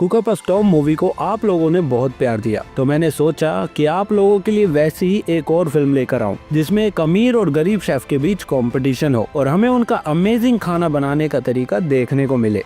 Cook up अ storm movie को आप लोगों ने बहुत प्यार दिया, तो मैंने सोचा कि आप लोगों के लिए वैसी ही एक और फिल्म लेकर आऊं जिसमें एक अमीर और गरीब शेफ के बीच कंपटीशन हो और हमें उनका अमेजिंग खाना बनाने का तरीका देखने को मिले।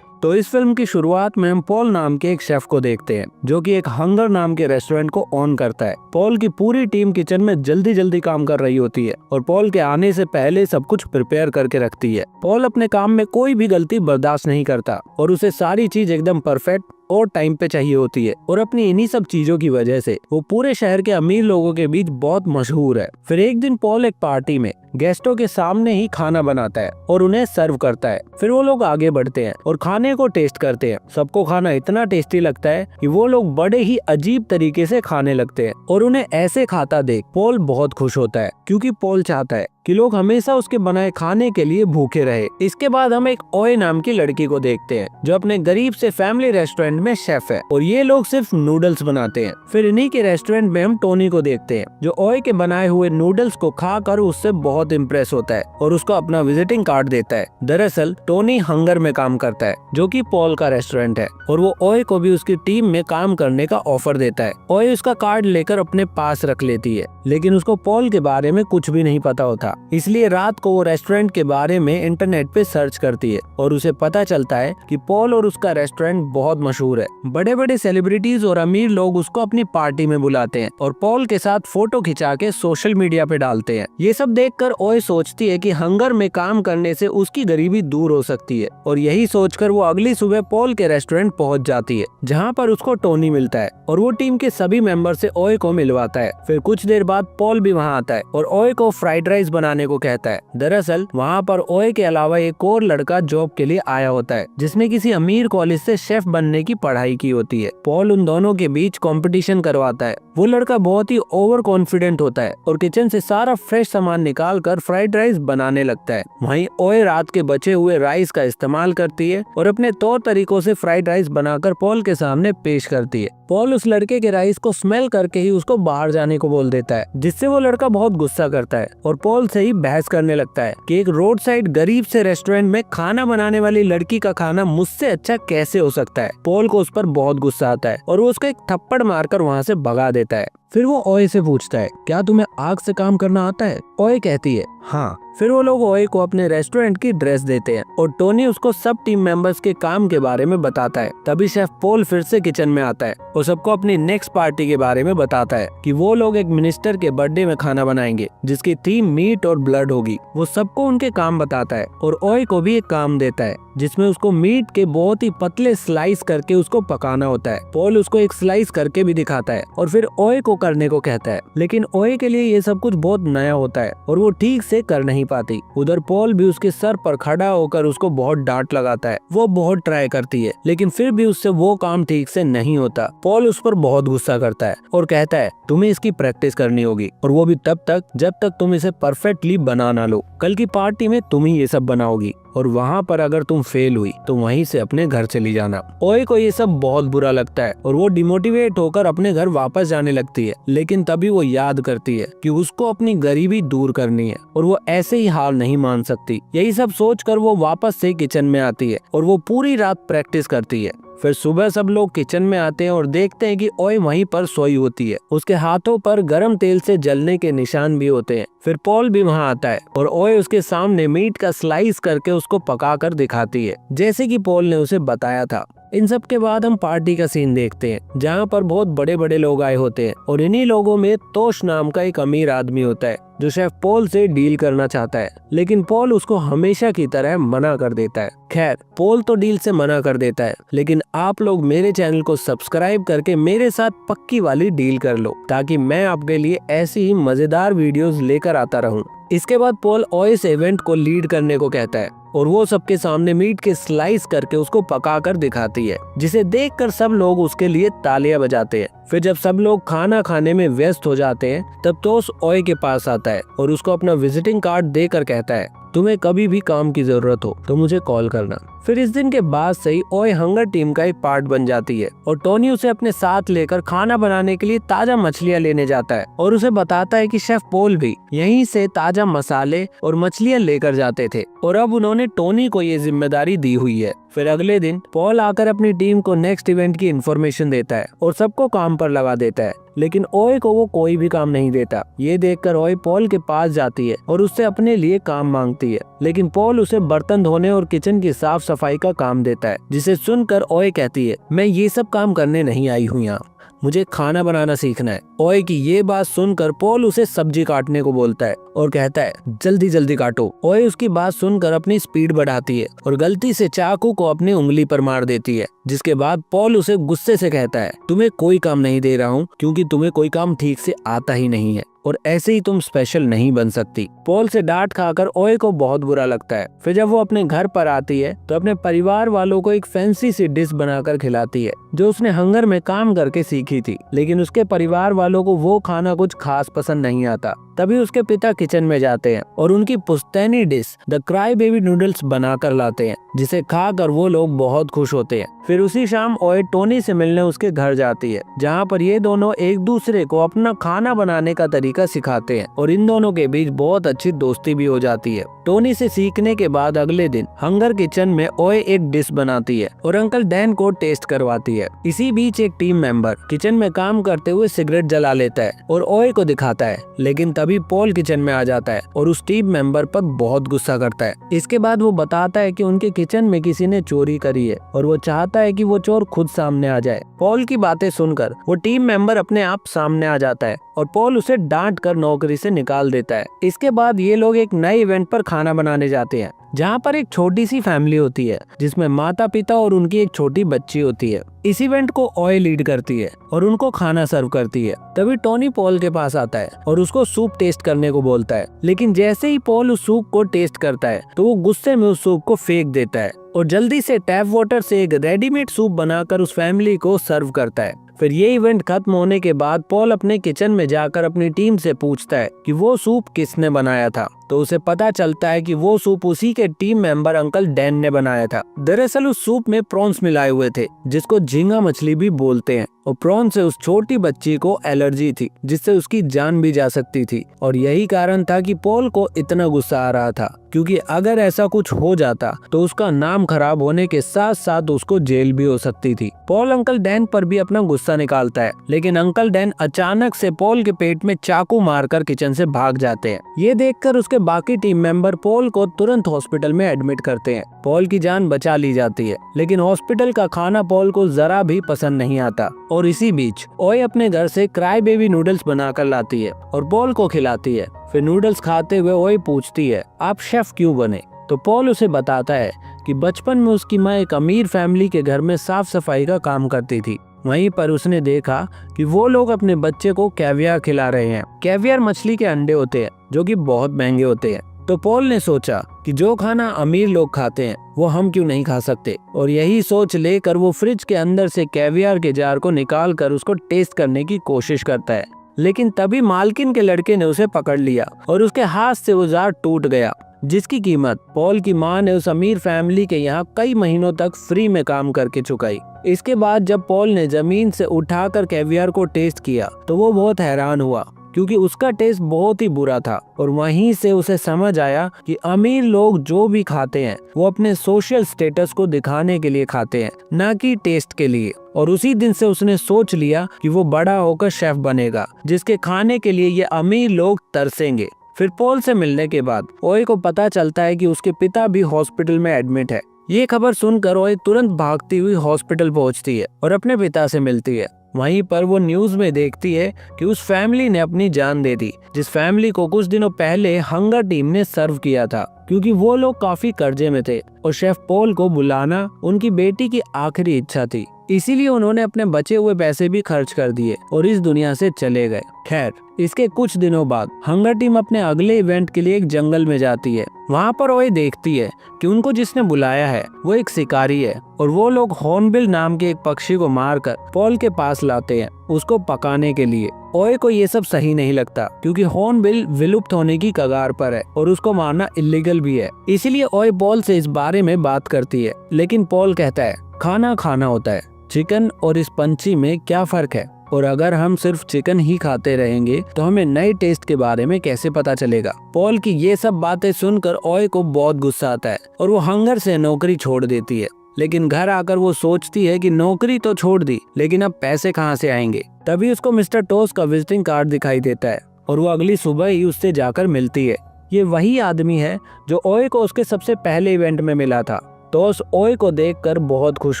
तो इस फिल्म की शुरुआत में हम पॉल नाम के एक शेफ को देखते हैं जो कि एक हंगर नाम के रेस्टोरेंट को ऑन करता है। पॉल की पूरी टीम किचन में जल्दी जल्दी काम कर रही होती है और पॉल के आने से पहले सब कुछ प्रिपेयर करके रखती है। पॉल अपने काम में कोई भी गलती बर्दाश्त नहीं करता और उसे सारी चीज एकदम परफेक्ट और टाइम पे चाहिए होती है और अपनी इन्हीं सब चीजों की वजह से वो पूरे शहर के अमीर लोगों के बीच बहुत मशहूर है। फिर एक दिन पॉल एक पार्टी में गेस्टों के सामने ही खाना बनाता है और उन्हें सर्व करता है। फिर वो लोग आगे बढ़ते हैं और खाने को टेस्ट करते हैं। सबको खाना इतना टेस्टी लगता है कि वो लोग बड़े ही अजीब तरीके से खाने लगते हैं और उन्हें ऐसे खाता देख पॉल बहुत खुश होता है क्योंकि पॉल चाहता है कि लोग हमेशा उसके बनाए खाने के लिए भूखे रहे। इसके बाद हम एक ओए नाम की लड़की को देखते हैं जो अपने गरीब से फैमिली रेस्टोरेंट में शेफ है और ये लोग सिर्फ नूडल्स बनाते हैं। फिर इन्हीं के रेस्टोरेंट में हम टोनी को देखते हैं जो ओए के बनाए हुए नूडल्स को खाकर उससे बहुत इम्प्रेस होता है और उसको अपना विजिटिंग कार्ड देता है। दरअसल टोनी हंगर में काम करता है जो कि पॉल का रेस्टोरेंट है और वो ओए को भी उसकी टीम में काम करने का ऑफर देता है। ओए उसका कार्ड लेकर अपने पास रख लेती है लेकिन उसको पॉल के बारे में कुछ भी नहीं पता होता, इसलिए रात को वो रेस्टोरेंट के बारे में इंटरनेट पे सर्च करती है और उसे पता चलता है कि पॉल और उसका रेस्टोरेंट बहुत मशहूर है। बड़े बड़े सेलिब्रिटीज और अमीर लोग उसको अपनी पार्टी में बुलाते हैं और पॉल के साथ फोटो खिंचा के सोशल मीडिया पे डालते हैं। ये सब देखकर ओए सोचती है कि हंगर में काम करने से उसकी गरीबी दूर हो सकती है और यही सोचकर वो अगली सुबह पॉल के रेस्टोरेंट पहुंच जाती है जहां पर उसको टोनी मिलता है और वो टीम के सभी मेंबर से ओए को मिलवाता है। फिर कुछ देर बाद पॉल भी वहां आता है और ओए को फ्राइड राइस बनाने को कहता है। दरअसल वहाँ पर ओए के अलावा एक और लड़का जॉब के लिए आया होता है जिसने किसी अमीर कॉलेज से शेफ बनने की पढ़ाई की होती है। पॉल उन दोनों के बीच कंपटीशन करवाता है। वो लड़का बहुत ही ओवर कॉन्फिडेंट होता है और किचन से सारा फ्रेश सामान निकाल कर फ्राइड राइस बनाने लगता है। वहीं ओए रात के बचे हुए राइस का इस्तेमाल करती है और अपने तौर तरीकों से फ्राइड राइस बनाकर पॉल के सामने पेश करती है। पॉल उस लड़के के राइस को स्मेल करके ही उसको बाहर जाने को बोल देता है जिससे वो लड़का बहुत गुस्सा करता है और पॉल से ही बहस करने लगता है कि एक रोड साइड गरीब से रेस्टोरेंट में खाना बनाने वाली लड़की का खाना मुझसे अच्छा कैसे हो सकता है। पॉल को उस पर बहुत गुस्सा आता है और वो उसको एक थप्पड़ मारकर वहाँ से भगा देता है। फिर वो ओए से पूछता है, क्या तुम्हें आग से काम करना आता है? ओए कहती है, हाँ। फिर वो लोग ओए को अपने रेस्टोरेंट की ड्रेस देते हैं और टोनी उसको सब टीम मेंबर्स के काम के बारे में बताता है। तभी शेफ पॉल फिर से किचन में आता है और सबको अपनी नेक्स्ट पार्टी के बारे में बताता है कि वो लोग एक मिनिस्टर के बर्थडे में खाना बनाएंगे जिसकी थीम मीट और ब्लड होगी। वो सबको उनके काम बताता है और ओए को भी एक काम देता है जिसमें उसको मीट के बहुत ही पतले स्लाइस करके उसको पकाना होता है। पॉल उसको एक स्लाइस करके भी दिखाता है और फिर ओए को करने को कहता है, लेकिन ओए के लिए ये सब कुछ बहुत नया होता है और वो ठीक से कर नहीं पाती। उधर पॉल भी उसके सर पर खड़ा होकर उसको बहुत डांट लगाता है। वो बहुत ट्राई करती है लेकिन फिर भी उससे वो काम ठीक से नहीं होता। पॉल उस पर बहुत गुस्सा करता है और कहता है, तुम्हें इसकी प्रैक्टिस करनी होगी और वो भी तब तक जब तक तुम इसे परफेक्टली बना ना लो। कल की पार्टी में तुम ही ये सब बनाओगी और वहाँ पर अगर तुम फेल हुई तो वहीं से अपने घर चली जाना। ओए को ये सब बहुत बुरा लगता है और वो डिमोटिवेट होकर अपने घर वापस जाने लगती है, लेकिन तभी वो याद करती है कि उसको अपनी गरीबी दूर करनी है और वो ऐसे ही हार नहीं मान सकती। यही सब सोचकर वो वापस से किचन में आती है और वो पूरी रात प्रैक्टिस करती है। फिर सुबह सब लोग किचन में आते हैं और देखते हैं कि ओए वहीं पर सोई होती है। उसके हाथों पर गरम तेल से जलने के निशान भी होते हैं। फिर पॉल भी वहां आता है और ओए उसके सामने मीट का स्लाइस करके उसको पका कर दिखाती है जैसे कि पॉल ने उसे बताया था। इन सब के बाद हम पार्टी का सीन देखते हैं जहाँ पर बहुत बड़े बड़े लोग आए होते हैं और इन्हीं लोगों में तोश नाम का एक अमीर आदमी होता है जो शेफ पॉल से डील करना चाहता है, लेकिन पॉल उसको हमेशा की तरह मना कर देता है। खैर, पॉल तो डील से मना कर देता है, लेकिन आप लोग मेरे चैनल को सब्सक्राइब करके मेरे साथ पक्की वाली डील कर लो ताकि मैं आपके लिए ऐसी ही मजेदार वीडियोस लेकर आता रहूं। इसके बाद पॉल ओए इस इवेंट को लीड करने को कहता है और वो सबके सामने मीट के स्लाइस करके उसको पकाकर दिखाती है जिसे देखकर सब लोग उसके लिए तालियां बजाते हैं। फिर जब सब लोग खाना खाने में व्यस्त हो जाते हैं तब टोस ओए के पास आता है और उसको अपना विजिटिंग कार्ड देकर कहता है, तुम्हें कभी भी काम की जरूरत हो तो मुझे कॉल करना। फिर इस दिन के बाद से ही ओए हंगर टीम का एक पार्ट बन जाती है और टोनी उसे अपने साथ लेकर खाना बनाने के लिए ताजा मछलियाँ लेने जाता है और उसे बताता है कि शेफ पॉल भी यहीं से ताजा मसाले और मछलियाँ लेकर जाते थे और अब उन्होंने टोनी को ये जिम्मेदारी दी हुई है। फिर अगले दिन पॉल आकर अपनी टीम को नेक्स्ट इवेंट की इन्फॉर्मेशन देता है और सबको काम पर लगा देता है, लेकिन ओए को वो कोई भी काम नहीं देता। ये देखकर ओए पॉल के पास जाती है और उससे अपने लिए काम मांगती है, लेकिन पॉल उसे बर्तन धोने और किचन की साफ सफाई का काम देता है, जिसे सुनकर ओए कहती है, मैं ये सब काम करने नहीं आई हूँ यहाँ, मुझे खाना बनाना सीखना है। ओए की ये बात सुनकर पॉल उसे सब्जी काटने को बोलता है और कहता है जल्दी जल्दी काटो। ओए उसकी बात सुनकर अपनी स्पीड बढ़ाती है और गलती से चाकू को अपनी उंगली पर मार देती है, जिसके बाद पॉल उसे गुस्से से कहता है तुम्हें कोई काम नहीं दे रहा हूँ क्योंकि तुम्हें कोई काम ठीक से आता ही नहीं है और ऐसे ही तुम स्पेशल नहीं बन सकती। पॉल से डांट खाकर ओए को बहुत बुरा लगता है। फिर जब वो अपने घर पर आती है तो अपने परिवार वालों को एक फैंसी सी डिश बनाकर खिलाती है जो उसने हंगर में काम करके सीखी थी, लेकिन उसके परिवार वालों को वो खाना कुछ खास पसंद नहीं आता। तभी उसके पिता किचन में जाते हैं और उनकी पुश्तैनी dish the cry baby noodles बनाकर लाते हैं, जिसे खाकर वो लोग बहुत खुश होते हैं। फिर उसी शाम ओए टोनी से मिलने उसके घर जाती है, जहाँ पर ये दोनों एक दूसरे को अपना खाना बनाने का तरीका सिखाते हैं और इन दोनों के बीच बहुत अच्छी दोस्ती भी हो जाती है। टोनी से सीखने के बाद अगले दिन हंगर किचन में ओए एक डिश बनाती है और अंकल डैन को टेस्ट करवाती है। इसी बीच एक टीम मेंबर किचन में काम करते हुए सिगरेट जला लेता है और ओए को दिखाता है, लेकिन तभी पॉल किचन में आ जाता है और उस टीम मेंबर पर बहुत गुस्सा करता है। इसके बाद वो बताता है कि उनके किचन में किसी ने चोरी करी है और वो चाहता है कि वो चोर खुद सामने आ जाए। पॉल की बातें सुनकर वो टीम मेंबर अपने आप सामने आ जाता है और पॉल उसे डांट कर नौकरी से निकाल देता है। इसके बाद ये लोग एक नए इवेंट पर खाना बनाने जाते हैं, जहाँ पर एक छोटी सी फैमिली होती है जिसमें माता पिता और उनकी एक छोटी बच्ची होती है। इस इवेंट को ओए लीड करती है और उनको खाना सर्व करती है। तभी टोनी पॉल के पास आता है और उसको सूप टेस्ट करने को बोलता है, लेकिन जैसे ही पॉल उस सूप को टेस्ट करता है तो वो गुस्से में उस सूप को फेंक देता है और जल्दी से टैप वाटर से एक रेडीमेड सूप बनाकर उस फैमिली को सर्व करता है। फिर ये इवेंट खत्म होने के बाद पॉल अपने किचन में जाकर अपनी टीम से पूछता है कि वो सूप किसने बनाया था, तो उसे पता चलता है कि वो सूप उसी के टीम मेंबर अंकल डैन ने बनाया था। दरअसल उस सूप में प्रॉन्स मिलाए हुए थे, जिसको झींगा मछली भी बोलते हैं, और प्रॉन से उस छोटी बच्ची को एलर्जी थी, जिससे उसकी जान भी जा सकती थी। और यही कारण था कि पॉल को इतना गुस्सा आ रहा था, क्योंकि अगर ऐसा कुछ हो जाता तो उसका नाम खराब होने के साथ साथ उसको जेल भी हो सकती थी। पॉल अंकल डैन पर भी अपना गुस्सा निकालता है, लेकिन अंकल डैन अचानक से पॉल के पेट में चाकू मारकर किचन से भाग जाते हैं। ये देखकर उसके बाकी टीम मेंबर पॉल को तुरंत हॉस्पिटल में एडमिट करते हैं। पॉल की जान बचा ली जाती है, लेकिन हॉस्पिटल का खाना पॉल को जरा भी पसंद नहीं आता। और इसी बीच ओए अपने घर से क्राई बेबी नूडल्स बनाकर लाती है और पॉल को खिलाती है। फिर नूडल्स खाते हुए ओए पूछती है, आप शेफ क्यों बने? तो पॉल उसे बताता है कि बचपन में उसकी माँ एक अमीर फैमिली के घर में साफ सफाई का काम करती थी। वहीं पर उसने देखा कि वो लोग अपने बच्चे को कैवियर खिला रहे हैं। कैवियर मछली के अंडे होते हैं जो कि बहुत महंगे होते हैं। तो पॉल ने सोचा कि जो खाना अमीर लोग खाते हैं वो हम क्यों नहीं खा सकते, और यही सोच लेकर वो फ्रिज के अंदर से कैवियर के जार को निकाल कर उसको टेस्ट करने की कोशिश करता है। लेकिन तभी मालकिन के लड़के ने उसे पकड़ लिया और उसके हाथ से वो जार टूट गया, जिसकी कीमत पॉल की माँ ने उस अमीर फैमिली के यहाँ कई महीनों तक फ्री में काम करके चुकाई। इसके बाद जब पॉल ने जमीन से उठाकर कैवियर को टेस्ट किया तो वो बहुत हैरान हुआ, क्योंकि उसका टेस्ट बहुत ही बुरा था। और वहीं से उसे समझ आया कि अमीर लोग जो भी खाते हैं वो अपने सोशल स्टेटस को दिखाने के लिए खाते हैं, न कि टेस्ट के लिए। और उसी दिन से उसने सोच लिया कि वो बड़ा होकर शेफ बनेगा, जिसके खाने के लिए ये अमीर लोग तरसेंगे। फिर पॉल से मिलने के बाद ओए को पता चलता है कि उसके पिता भी हॉस्पिटल में एडमिट है। ये खबर सुनकर ओए तुरंत भागती हुई हॉस्पिटल पहुंचती है और अपने पिता से मिलती है। वहीं पर वो न्यूज में देखती है कि उस फैमिली ने अपनी जान दे दी, जिस फैमिली को कुछ दिनों पहले हंगर टीम ने सर्व किया था, क्योंकि वो लोग काफी कर्जे में थे और शेफ पॉल को बुलाना उनकी बेटी की आखिरी इच्छा थी। इसीलिए उन्होंने अपने बचे हुए पैसे भी खर्च कर दिए और इस दुनिया से चले गए। खैर, इसके कुछ दिनों बाद हंगर टीम अपने अगले इवेंट के लिए एक जंगल में जाती है। वहाँ पर ओए देखती है कि उनको जिसने बुलाया है वो एक शिकारी है और वो लोग हॉर्नबिल नाम के एक पक्षी को मारकर पॉल के पास लाते हैं उसको पकाने के लिए। ओए को ये सब सही नहीं लगता क्योंकि हॉर्नबिल विलुप्त होने की कगार पर है और उसको मारना इलीगल भी है। इसीलिए ओए पॉल से इस बारे में बात करती है, लेकिन पॉल कहता है खाना खाना होता है, चिकन और इस पंछी में क्या फर्क है, और अगर हम सिर्फ चिकन ही खाते रहेंगे तो हमें नए टेस्ट के बारे में कैसे पता चलेगा। पॉल की ये सब बातें सुनकर ओए को बहुत गुस्सा आता है और वो हंगर से नौकरी छोड़ देती है। लेकिन घर आकर वो सोचती है कि नौकरी तो छोड़ दी, लेकिन अब पैसे कहाँ से आएंगे। तभी उसको मिस्टर टॉस का विजिटिंग कार्ड दिखाई देता है और वो अगली सुबह ही उससे जाकर मिलती है। ये वही आदमी है जो ओए को उसके सबसे पहले इवेंट में मिला था। टॉस ओए को देखकर बहुत खुश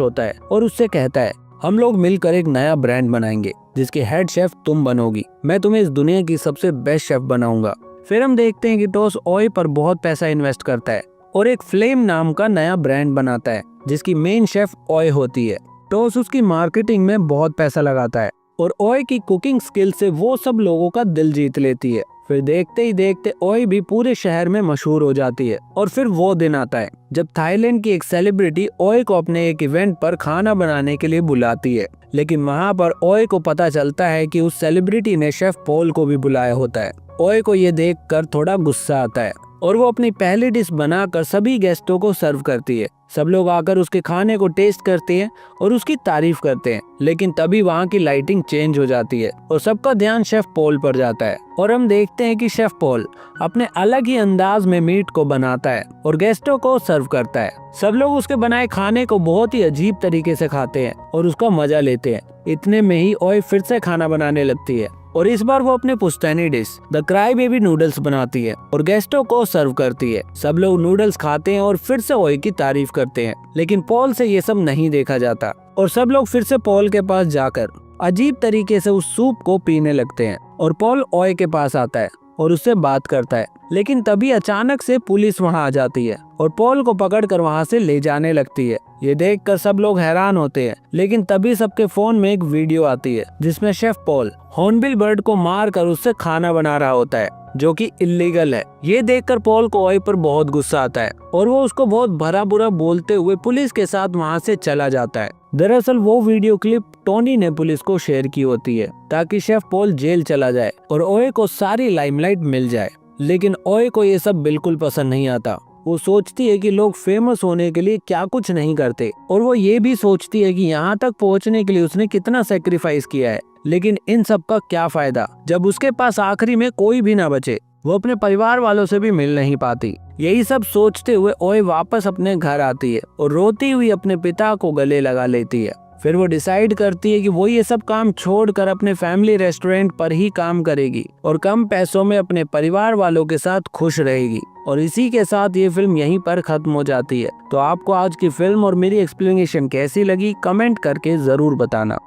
होता है और उससे कहता है हम लोग मिलकर एक नया ब्रांड बनाएंगे जिसके हेड शेफ तुम बनोगी। मैं तुम्हें इस दुनिया की सबसे बेस्ट शेफ बनाऊंगा। फिर हम देखते हैं कि टॉस ओए पर बहुत पैसा इन्वेस्ट करता है और एक फ्लेम नाम का नया ब्रांड बनाता है जिसकी मेन शेफ ओए होती है। टॉस उसकी मार्केटिंग में बहुत पैसा लगाता है और ओए की कुकिंग स्किल से वो सब लोगों का दिल जीत लेती है। फिर देखते ही देखते ओए भी पूरे शहर में मशहूर हो जाती है। और फिर वो दिन आता है जब थाईलैंड की एक सेलिब्रिटी ओए को अपने एक इवेंट पर खाना बनाने के लिए बुलाती है, लेकिन वहाँ पर ओए को पता चलता है कि उस सेलिब्रिटी ने शेफ पॉल को भी बुलाया होता है। ओए को ये देखकर थोड़ा गुस्सा आता है और वो अपनी पहली डिश बनाकर सभी गेस्टों को सर्व करती है। सब लोग आकर उसके खाने को टेस्ट करते हैं और उसकी तारीफ करते हैं, लेकिन तभी वहाँ की लाइटिंग चेंज हो जाती है और सबका ध्यान शेफ पॉल पर जाता है और हम देखते हैं कि शेफ पॉल अपने अलग ही अंदाज में मीट को बनाता है और गेस्टों को सर्व करता है। सब लोग उसके बनाए खाने को बहुत ही अजीब तरीके से खाते हैं और उसका मजा लेते हैं। इतने में ही ओए फिर से खाना बनाने लगती है और इस बार वो अपने पुश्तैनी dish the cry baby noodles बनाती है और गेस्टों को सर्व करती है। सब लोग नूडल्स खाते हैं और फिर से ओए की तारीफ करते हैं, लेकिन पॉल से ये सब नहीं देखा जाता और सब लोग फिर से पॉल के पास जाकर अजीब तरीके से उस सूप को पीने लगते हैं। और पॉल ओए के पास आता है और उससे बात करता है, लेकिन तभी अचानक से पुलिस वहां आ जाती है और पॉल को पकड़कर वहां से ले जाने लगती है। ये देखकर सब लोग हैरान होते हैं, लेकिन तभी सबके फोन में एक वीडियो आती है जिसमें शेफ पॉल हॉर्नबिल बर्ड को मारकर उससे खाना बना रहा होता है जो कि इलीगल है। ये देखकर पॉल को ओए पर बहुत गुस्सा आता है और वो उसको बहुत भरा बुरा बोलते हुए पुलिस के साथ वहाँ से चला जाता है। दरअसल वो वीडियो क्लिप टोनी ने पुलिस को शेयर की होती है ताकि शेफ पॉल जेल चला जाए और ओए को सारी लाइमलाइट मिल जाए, लेकिन ओए को ये सब बिल्कुल पसंद नहीं आता। वो सोचती है कि लोग फेमस होने के लिए क्या कुछ नहीं करते और वो ये भी सोचती है कि यहाँ तक पहुँचने के लिए उसने कितना सेक्रीफाइस किया है, लेकिन इन सब का क्या फायदा जब उसके पास आखिरी में कोई भी ना बचे। वो अपने परिवार वालों से भी मिल नहीं पाती। यही सब सोचते हुए ओए वापस अपने घर आती है और रोती हुई अपने पिता को गले लगा लेती है। फिर वो डिसाइड करती है कि वो ये सब काम छोड़कर अपने फैमिली रेस्टोरेंट पर ही काम करेगी और कम पैसों में अपने परिवार वालों के साथ खुश रहेगी। और इसी के साथ ये फिल्म यहीं पर खत्म हो जाती है। तो आपको आज की फिल्म और मेरी एक्सप्लेनेशन कैसी लगी कमेंट करके जरूर बताना।